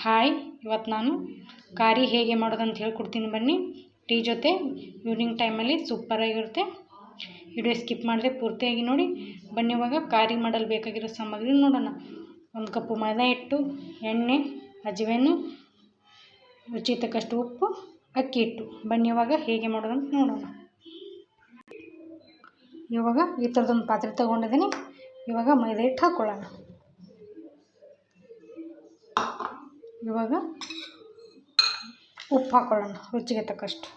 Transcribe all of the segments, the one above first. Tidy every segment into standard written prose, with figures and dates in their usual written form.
Hi, ಇವತ್ತು ನಾನು ಕಾರಿ ಹೇಗೆ ಮಾಡೋದಂತ ಹೇಳ್ಕೊಡ್ತೀನಿ. ಬನ್ನಿ. ಟೀ ಜೊತೆ ಈವ್ನಿಂಗ್ ಟೈಮಲ್ಲಿ ಸೂಪರಾಗಿರುತ್ತೆ. ವಿಡಿಯೋ ಸ್ಕಿಪ್ ಮಾಡಿದ್ರೆ ಪೂರ್ತಿಯಾಗಿ ನೋಡಿ. ಬನ್ನಿ, ಇವಾಗ ಕಾರಿ ಮಾಡಲು ಬೇಕಾಗಿರೋ ಸಾಮಗ್ರಿ ನೋಡೋಣ. 1 ಕಪ್ಪು ಮೈದಾ ಹಿಟ್ಟು, ಎಣ್ಣೆ, ಅಜವೇನು, ರುಚಿಗೆ ತಕ್ಕಷ್ಟು ಉಪ್ಪು, ಅಕ್ಕಿ ಹಿಟ್ಟು. ಬನ್ನಿ ಇವಾಗ ಹೇಗೆ ಮಾಡೋದಂತ ನೋಡೋಣ. ಇವಾಗ ಈ ಥರದೊಂದು ಪಾತ್ರೆ ತೊಗೊಂಡಿದ್ದೀನಿ. ಇವಾಗ ಮೈದಾ ಹಿಟ್ಟು ಹಾಕ್ಕೊಳ್ಳೋಣ. ಇವಾಗ ಉಪ್ಪು ಹಾಕ್ಕೊಳ್ಳೋಣ ರುಚಿಗೆ ತಕ್ಕಷ್ಟು.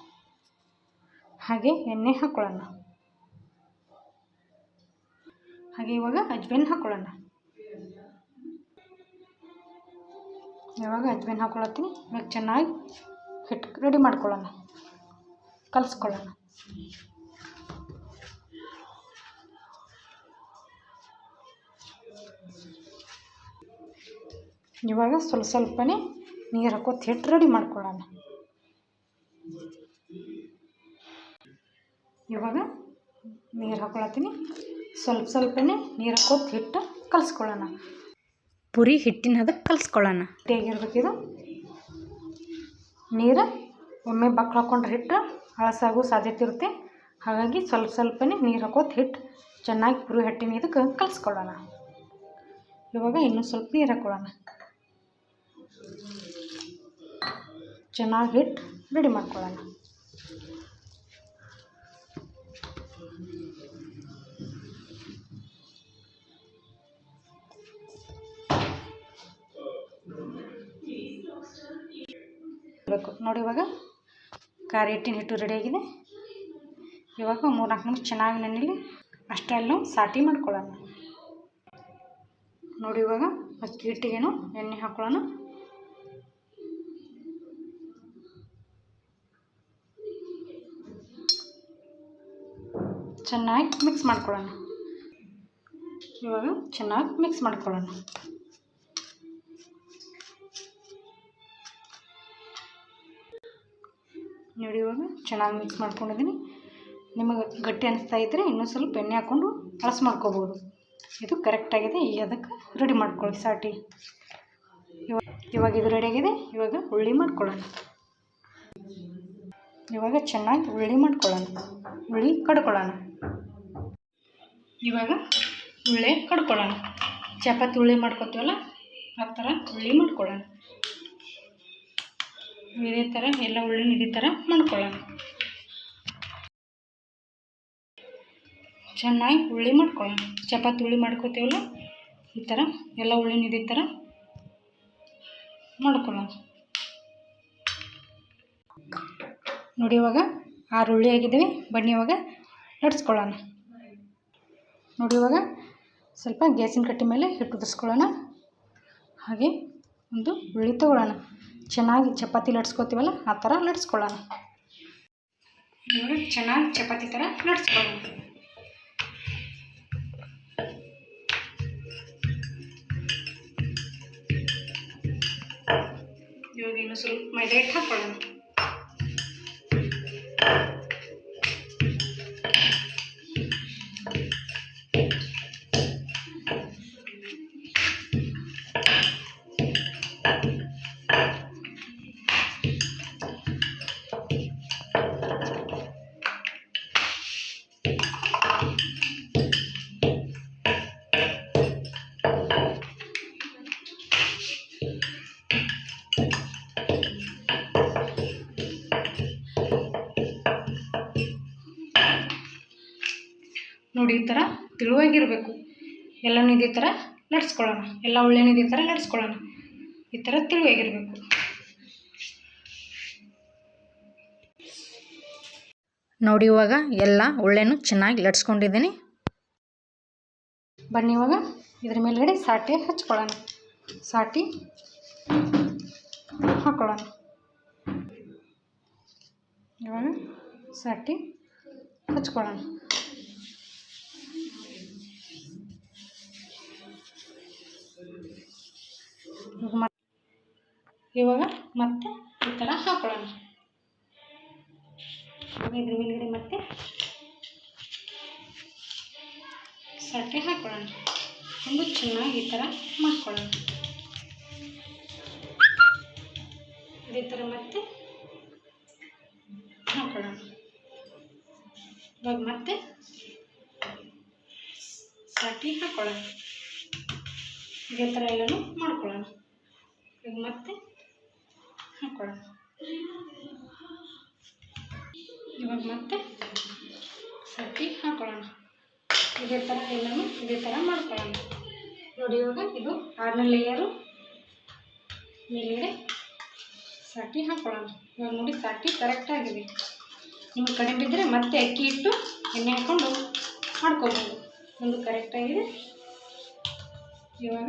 ಹಾಗೆ ಎಣ್ಣೆ ಹಾಕ್ಕೊಳ್ಳೋಣ. ಹಾಗೆ ಇವಾಗ ಅಜ್ವೇನು ಹಾಕ್ಕೊಳ್ಳೋಣ. ಇವಾಗ ಅಜ್ವೇನು ಹಾಕ್ಕೊಳತ್ತೀನಿ. ಇವಾಗ ಚೆನ್ನಾಗಿ ಹಿಟ್ಟು ರೆಡಿ ಮಾಡ್ಕೊಳ್ಳೋಣ, ಕಲಿಸ್ಕೊಳ್ಳೋಣ. ಇವಾಗ ಸ್ವಲ್ಪನೇ ನೀರು ಹಾಕೋದು ಹಿಟ್ಟು ರೆಡಿ ಮಾಡ್ಕೊಳ್ಳೋಣ. ಇವಾಗ ನೀರು ಹಾಕ್ಕೊಳತ್ತೀನಿ. ಸ್ವಲ್ಪನೇ ನೀರು ಹಾಕೋದು ಹಿಟ್ಟು ಕಲಿಸ್ಕೊಳ್ಳೋಣ. ಪುರಿ ಹಿಟ್ಟಿನ ಅದಕ್ಕೆ ಕಲಿಸ್ಕೊಳ್ಳೋಣ. ಹೇಗಿರ್ಬೇಕಿದು ನೀರು ಒಮ್ಮೆ ಬಕ್ ಹಾಕ್ಕೊಂಡ್ರೆ ಹಿಟ್ಟು ಹಳಸಾಗೋ ಸಾಧ್ಯತೆ ಇರುತ್ತೆ. ಹಾಗಾಗಿ ಸ್ವಲ್ಪನೇ ನೀರು ಹಾಕೋದು ಹಿಟ್ಟು ಚೆನ್ನಾಗಿ ಪುರಿ ಹಿಟ್ಟಿನ ಇದಕ್ಕೆ ಕಲಿಸ್ಕೊಳ್ಳೋಣ. ಇವಾಗ ಇನ್ನೂ ಸ್ವಲ್ಪ ನೀರು ಹಾಕ್ಕೊಳ್ಳೋಣ. ಚೆನ್ನಾಗಿ ಹಿಟ್ಟು ರೆಡಿ ಮಾಡ್ಕೊಳ್ಳೋಣ. ನೋಡಿ, ಇವಾಗ ಕಾರಿ ಹಿಟ್ಟಿನ ಹಿಟ್ಟು ರೆಡಿಯಾಗಿದೆ. ಇವಾಗ 3-4 ನಿಮಿಷ ಚೆನ್ನಾಗಿ ನೆನೆಯಲಿ. ಅಷ್ಟರಲ್ಲಿ ನಾವು ಸಾಟಿ ಮಾಡ್ಕೊಳ್ಳೋಣ. ನೋಡಿ, ಇವಾಗ ಅಕ್ಕಿ ಹಿಟ್ಟಿಗೇನು ಎಣ್ಣೆ ಹಾಕ್ಕೊಳ್ಳೋಣ. ಚೆನ್ನಾಗಿ ಮಿಕ್ಸ್ ಮಾಡ್ಕೊಳ್ಳೋಣ. ಇವಾಗ ಚೆನ್ನಾಗಿ ಮಿಕ್ಸ್ ಮಾಡ್ಕೊಳ್ಳೋಣ. ನೋಡಿ, ಇವಾಗ ಚೆನ್ನಾಗಿ ಮಿಕ್ಸ್ ಮಾಡ್ಕೊಂಡಿದ್ದೀನಿ. ನಿಮಗೆ ಗಟ್ಟಿ ಅನಿಸ್ತಾ ಇದ್ದರೆ ಇನ್ನೂ ಸ್ವಲ್ಪ ಎಣ್ಣೆ ಹಾಕ್ಕೊಂಡು ಹಳಸು ಮಾಡ್ಕೋಬೋದು. ಇದು ಕರೆಕ್ಟಾಗಿದೆ. ಈಗ ಅದಕ್ಕೆ ರೆಡಿ ಮಾಡ್ಕೊಳ್ಳಿ ಸಾಟಿ. ಇವಾಗ ಇದು ರೆಡಿಯಾಗಿದೆ. ಇವಾಗ ಉಳ್ಳಿ ಮಾಡ್ಕೊಳ್ಳೋಣ. ಇವಾಗ ಚೆನ್ನಾಗಿ ಉಳ್ಳಿ ಮಾಡ್ಕೊಳ್ಳೋಣ. ಉಳ್ಳಿ ಕಡ್ಕೊಳ್ಳೋಣ. ಇವಾಗ ಉಳ್ಳಿ ಕಡ್ಕೊಳ್ಳೋಣ. ಚಪಾತಿ ಉಳ್ಳಿ ಮಾಡ್ಕೊತೀವಲ್ಲ ಆ ಥರ ಉಳ್ಳಿ ಮಾಡ್ಕೊಳ್ಳೋಣ. ಇದೇ ಥರ ಎಲ್ಲ ಉಳ್ಳಿನ ಇದೇ ಥರ ಮಾಡ್ಕೊಳ್ಳೋಣ. ಚೆನ್ನಾಗಿ ಉಳ್ಳಿ ಮಾಡ್ಕೊಳ್ಳೋಣ. ಚಪಾತಿ ಉಳ್ಳಿ ಮಾಡ್ಕೊತೀವಲ್ಲ ಈ ಥರ ಎಲ್ಲ ಉಳ್ಳಿನ ಇದೇ ಥರ ಮಾಡ್ಕೊಳ್ಳೋಣ. ನೋಡಿ, ಇವಾಗ 6 ಉಳ್ಳಿ ಆಗಿದ್ದೀವಿ. ಬನ್ನಿ ಇವಾಗ ಲಟ್ಸ್ಕೊಳ್ಳೋಣ. ನೋಡಿ, ಇವಾಗ ಸ್ವಲ್ಪ ಗ್ಯಾಸಿನ ಕಟ್ಟೆ ಮೇಲೆ ಹಿಟ್ಟು ಉದುರಿಸ್ಕೊಳ್ಳೋಣ. ಹಾಗೆ ಒಂದು ಉಳ್ಳಿ ತೊಗೊಳ್ಳೋಣ. ಚೆನ್ನಾಗಿ ಚಪಾತಿ ಲಟ್ಸ್ಕೊತೀವಲ್ಲ ಆ ಥರ ಲಟ್ಸ್ಕೊಳ್ಳೋಣ. ಇವಾಗ ಚೆನ್ನಾಗಿ ಚಪಾತಿ ಥರ ಲಟ್ಸ್ಕೊಳ್ಳೋಣ. ಇವಾಗ ಇನ್ನು ಸ್ವಲ್ಪ ಮೈದಾ ಹಿಟ್ಟು ಹಾಕ್ಕೊಳ್ಳೋಣ. ನೋಡಿ, ಈ ಥರ ತಿಳುವಾಗಿರಬೇಕು. ಎಲ್ಲನೂ ಇದೇ ಥರ ಲಟ್ಸ್ಕೊಳ್ಳೋಣ. ಎಲ್ಲ ಉಳ್ಳಿನೂ ಇದೇ ಥರ ಲಟ್ಸ್ಕೊಳ್ಳೋಣ. ಈ ಥರ ತಿಳುವಾಗಿರಬೇಕು. ನೋಡಿ, ಇವಾಗ ಎಲ್ಲ ಉಳ್ಳೆನೂ ಚೆನ್ನಾಗಿ ಲಟ್ಸ್ಕೊಂಡಿದ್ದೀನಿ. ಬನ್ನಿ ಇವಾಗ ಇದ್ರ ಮೇಲ್ಗಡೆ ಸಾಟಿ ಹಚ್ಕೊಳ್ಳೋಣ. ಸಾಟಿ ಹಾಕ್ಕೊಳ್ಳೋಣ. ಇವಾಗ ಸಾಟಿ ಹಚ್ಕೊಳ್ಳೋಣ. ಇವಾಗ ಮತ್ತೆ ಈ ಥರ ಹಾಕ್ಕೊಳ್ಳೋಣ. ಇದ್ರ ಮೇಲ್ಗಡೆ ಮತ್ತೆ ಸಾಟಿ ಹಾಕ್ಕೊಳ್ಳೋಣ. ಒಂದು ಚೆನ್ನಾಗಿ ಈ ಥರ ಮಾಡ್ಕೊಳ್ಳೋಣ. ಇದೇ ಥರ ಮತ್ತೆ ಹಾಕೊಳ್ಳೋಣ. ಇವಾಗ ಮತ್ತೆ ಸಾಟಿ ಹಾಕೊಳ್ಳೋಣ. ಇದೇ ಥರ ಎಲ್ಲನೂ ಮಾಡ್ಕೊಳ್ಳೋಣ. ಇವಾಗ ಮತ್ತೆ ಹಾಕೊಳ್ಳೋಣ. ಇವಾಗ ಮತ್ತೆ ಸಾಟಿ ಹಾಕೊಳ್ಳೋಣ. ಇದೇ ಥರ ಎಲ್ಲನೂ ಇದೇ ಥರ ಮಾಡ್ಕೊಳ್ಳೋಣ. ನೋಡಿ, ಇವಾಗ ಇದು 6ನೇ ಲೇಯರು ಮೇಲ್ಗಡೆ ಸಾಟಿ ಹಾಕೊಳ್ಳೋಣ. ಇವಾಗ ನೋಡಿ ಸಾಟಿ ಕರೆಕ್ಟಾಗಿದೆ. ನಿಮಗೆ ಕಡಿಮೆ ಬಿದ್ದರೆ ಮತ್ತೆ ಅಕ್ಕಿ ಇಟ್ಟು ಎಣ್ಣೆ ಹಾಕ್ಕೊಂಡು ಮಾಡ್ಕೋಬೋದು. ಒಂದು ಕರೆಕ್ಟಾಗಿದೆ. ಇವಾಗ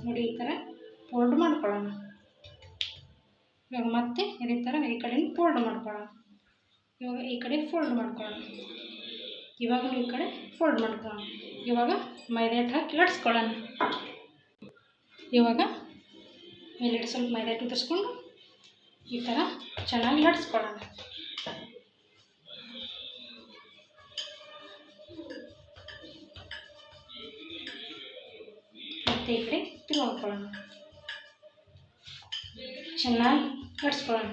ನೋಡಿ ಈ ಥರ ಫೋಲ್ಡ್ ಮಾಡ್ಕೊಳ್ಳೋಣ. ಇವಾಗ ಮತ್ತೆ ಇದೇ ಥರ ಈ ಕಡೆ ಫೋಲ್ಡ್ ಮಾಡ್ಕೊಳ್ಳೋಣ. ಇವಾಗ ಈ ಕಡೆ ಫೋಲ್ಡ್ ಮಾಡ್ಕೊಳ್ಳೋಣ. ಇವಾಗ ಈ ಕಡೆ ಫೋಲ್ಡ್ ಮಾಡ್ಕೊಳ್ಳೋಣ. ಇವಾಗ ಮೈದಾ ಹಿಟ್ಟು ಹಾಕಿ ಲಟ್ಸ್ಕೊಳ್ಳೋಣ. ಇವಾಗ ಮೇಲ್ಗಡೆ ಸ್ವಲ್ಪ ಮೈದಾ ಹಿಟ್ಟು ಉದುರಿಸ್ಕೊಂಡು ಈ ಥರ ಚೆನ್ನಾಗಿ ಲಟ್ಸ್ಕೊಳ್ಳೋಣ. ಮತ್ತೆ ಈ ಕಡೆ ತಿರುಗಿಕೊಳ್ಳೋಣ. ಚೆನ್ನಾಗಿ ಲಟ್ಸ್ಕೊಳ್ಳೋಣ.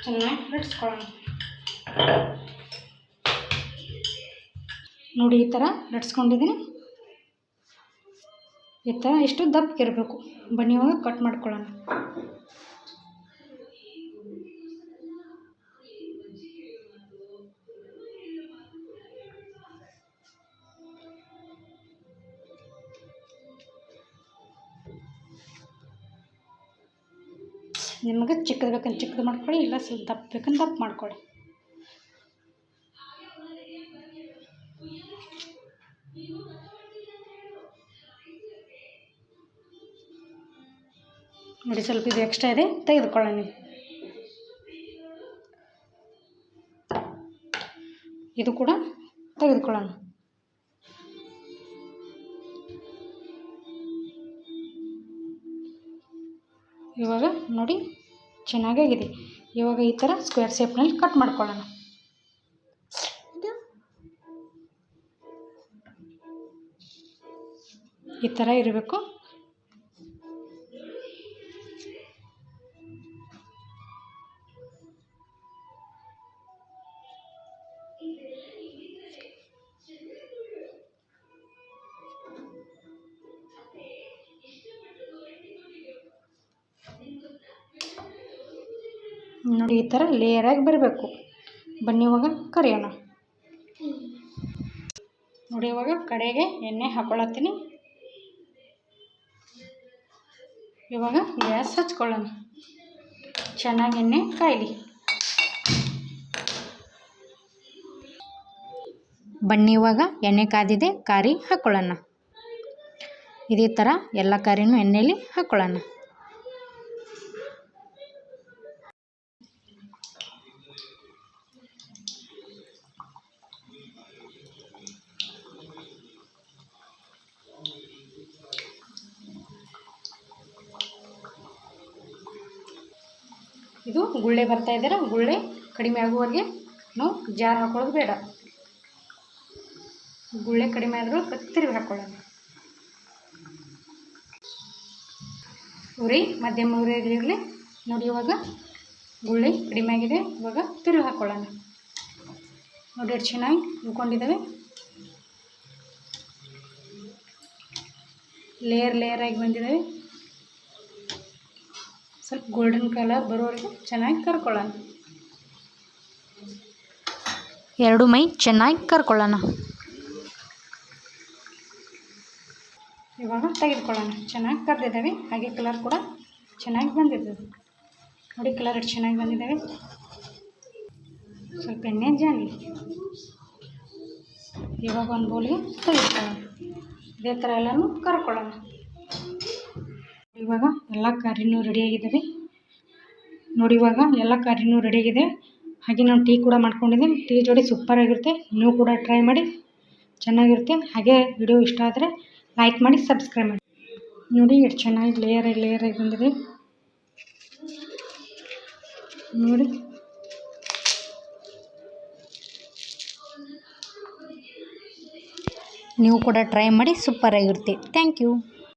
ಚೆನ್ನಾಗಿ ಲಟ್ಸ್ಕೊಳ್ಳೋಣ. ನೋಡಿ ಈ ಥರ ಲಟ್ಸ್ಕೊಂಡಿದ್ದೀನಿ. ಈ ಥರ ಇಷ್ಟು ದಪ್ಪಗಿರಬೇಕು. ಬನ್ನಿ ಇವಾಗ ಕಟ್ ಮಾಡ್ಕೊಳ್ಳೋಣ. ನಿಮಗೆ ಚಿಕ್ಕದು ಬೇಕಂತ ಚಿಕ್ಕದು ಮಾಡ್ಕೊಳ್ಳಿ, ಇಲ್ಲ ಸ್ವಲ್ಪ ದಪ್ಪ ಬೇಕಂತ ದಪ್ಪ ಮಾಡ್ಕೊಳ್ಳಿ. ನೋಡಿ ಸ್ವಲ್ಪ ಇದು ಎಕ್ಸ್ಟ್ರಾ ಇದೆ, ತೆಗೆದುಕೊಳ್ಳೋಣ. ನೀವು ಇದು ಕೂಡ ತೆಗೆದುಕೊಳ್ಳೋಣ. ಇವಾಗ ನೋಡಿ ಚೆನ್ನಾಗಾಗಿದೆ. ಇವಾಗ ಈ ಥರ ಸ್ಕ್ವೇರ್ ಶೇಪ್ನಲ್ಲಿ ಕಟ್ ಮಾಡ್ಕೊಳ್ಳೋಣ. ಈ ಥರ ಇರಬೇಕು. ನೋಡಿ ಈ ಥರ ಲೇಯರಾಗಿ ಬರಬೇಕು. ಬನ್ನಿ ಇವಾಗ ಕರಿಯೋಣ. ನೋಡಿ ಇವಾಗ ಕಡೆಗೆ ಎಣ್ಣೆ ಹಾಕ್ಕೊಳತ್ತೀನಿ. ಇವಾಗ ಗ್ಯಾಸ್ ಹಚ್ಕೊಳ್ಳೋಣ. ಚೆನ್ನಾಗಿ ಎಣ್ಣೆ ಕಾಯಲಿ. ಬನ್ನಿ ಇವಾಗ ಎಣ್ಣೆ ಕಾದಿದೆ, ಕಾರಿ ಹಾಕ್ಕೊಳ್ಳೋಣ. ಇದೇ ಥರ ಎಲ್ಲ ಕಾರಿನೂ ಎಣ್ಣೆಯಲ್ಲಿ ಹಾಕ್ಕೊಳ್ಳೋಣ. ಇದು ಗುಳ್ಳೆ ಬರ್ತಾ ಇದ್ದಾರೆ. ಗುಳ್ಳೆ ಕಡಿಮೆ ಆಗುವವರೆಗೆ ನಾವು ಜಾರ್ ಹಾಕೊಳ್ಳೋದು ಬೇಡ. ಗುಳ್ಳೆ ಕಡಿಮೆ ಆದರೂ ತಿರುಗಿ ಹಾಕ್ಕೊಳ್ಳೋಣ. ಉರಿ ಮಧ್ಯಮ ಉರಿಯಲ್ಲಿರಲಿ. ನೋಡಿ ಇವಾಗ ಗುಳ್ಳೆ ಕಡಿಮೆ ಆಗಿದೆ. ಇವಾಗ ತಿರುಗಿ ಹಾಕ್ಕೊಳ್ಳೋಣ. ನೋಡಿ ಎಷ್ಟು ಚೆನ್ನಾಗಿ ಉಳ್ಕೊಂಡಿದ್ದಾವೆ. ಲೇಯರ್ ಆಗಿ ಬಂದಿದ್ದಾವೆ. ಸ್ವಲ್ಪ ಗೋಲ್ಡನ್ ಕಲರ್ ಬರೋವರೆಗೆ ಚೆನ್ನಾಗಿ ಕರ್ಕೊಳ್ಳೋಣ. ಎರಡು ಮೈ ಚೆನ್ನಾಗಿ ಕರ್ಕೊಳ್ಳೋಣ. ಇವಾಗ ತೆಗೆದುಕೊಳ್ಳೋಣ. ಚೆನ್ನಾಗಿ ಕರೆದಿದ್ದಾವೆ. ಹಾಗೆ ಕಲರ್ ಕೂಡ ಚೆನ್ನಾಗಿ ಬಂದಿದ್ದಾವೆ. ನೋಡಿ ಕಲರ್ ಎಷ್ಟು ಚೆನ್ನಾಗಿ ಬಂದಿದ್ದಾವೆ. ಸ್ವಲ್ಪ ಎಣ್ಣೆ ಜಾಲಿ. ಇವಾಗ ಒಂದು ಬೌಲಿಗೆ ತೆಗೆದುಕೊಳ್ಳೋಣ. ಇದೇ ಥರ ಎಲ್ಲನೂ ಕರ್ಕೊಳ್ಳೋಣ. ಇವಾಗ ಎಲ್ಲ ಕಾರಿನೂ ರೆಡಿಯಾಗಿದ್ದಾವೆ. ನೋಡಿ ಇವಾಗ ಎಲ್ಲ ಕಾರಿನೂ ರೆಡಿಯಾಗಿದೆ. ಹಾಗೆ ನಾನು ಟೀ ಕೂಡ ಮಾಡ್ಕೊಂಡಿದ್ದೀನಿ. ಟೀ ಜೋಡಿ ಸೂಪರಾಗಿರುತ್ತೆ. ನೀವು ಕೂಡ ಟ್ರೈ ಮಾಡಿ, ಚೆನ್ನಾಗಿರುತ್ತೆ. ಹಾಗೆ ವಿಡಿಯೋ ಇಷ್ಟ ಆದರೆ ಲೈಕ್ ಮಾಡಿ, ಸಬ್ಸ್ಕ್ರೈಬ್ ಮಾಡಿ. ನೋಡಿ ಎಷ್ಟು ಚೆನ್ನಾಗಿ ಲೇಯರ್ ಆಗಿ ಬಂದಿದೆ. ನೋಡಿ. ನೀವು ಕೂಡ ಟ್ರೈ ಮಾಡಿ, ಸೂಪರಾಗಿರುತ್ತೆ. Thank you.